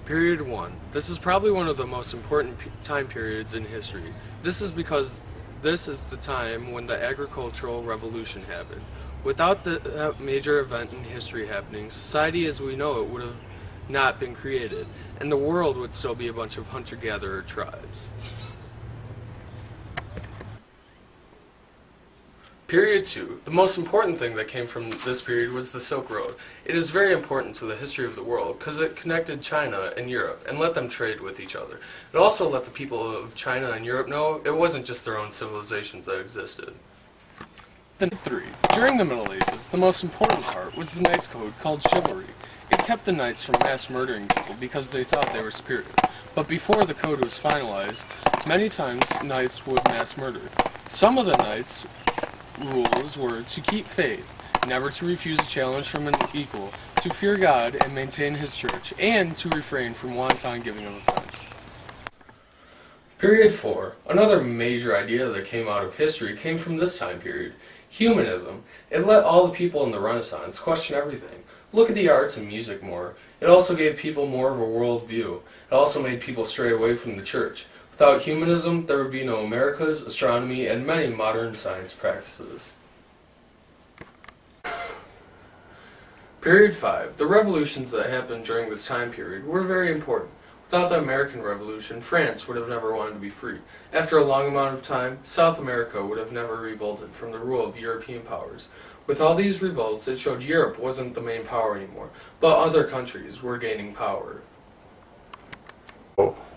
Period 1. This is probably one of the most important time periods in history. This is because this is the time when the agricultural revolution happened. Without that major event in history happening, society as we know it would have not been created, and the world would still be a bunch of hunter-gatherer tribes. Period 2. The most important thing that came from this period was the Silk Road. It is very important to the history of the world because it connected China and Europe and let them trade with each other. It also let the people of China and Europe know it wasn't just their own civilizations that existed. Then 3. During the Middle Ages, the most important part was the Knights Code called chivalry. It kept the knights from mass murdering people because they thought they were spirited. But before the code was finalized, many times knights would mass murder. Some of the knights' rules were to keep faith, never to refuse a challenge from an equal, to fear God and maintain his church, and to refrain from wanton giving of offense. Period 4. Another major idea that came out of history came from this time period. Humanism. It let all the people in the Renaissance question everything. Look at the arts and music more. It also gave people more of a world view. It also made people stray away from the church. Without humanism, there would be no Americas, astronomy, and many modern science practices. Period 5. The revolutions that happened during this time period were very important. Without the American Revolution, France would have never wanted to be free. After a long amount of time, South America would have never revolted from the rule of European powers. With all these revolts, it showed Europe wasn't the main power anymore, but other countries were gaining power.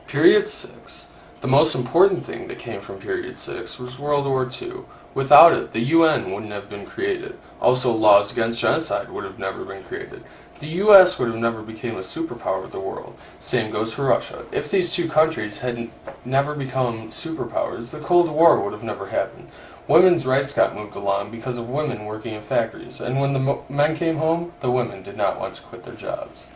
Period 6. The most important thing that came from Period 6 was World War II. Without it, the UN wouldn't have been created. Also, laws against genocide would have never been created. The US would have never become a superpower of the world. Same goes for Russia. If these two countries had never become superpowers, the Cold War would have never happened. Women's rights got moved along because of women working in factories, and when the men came home, the women did not want to quit their jobs.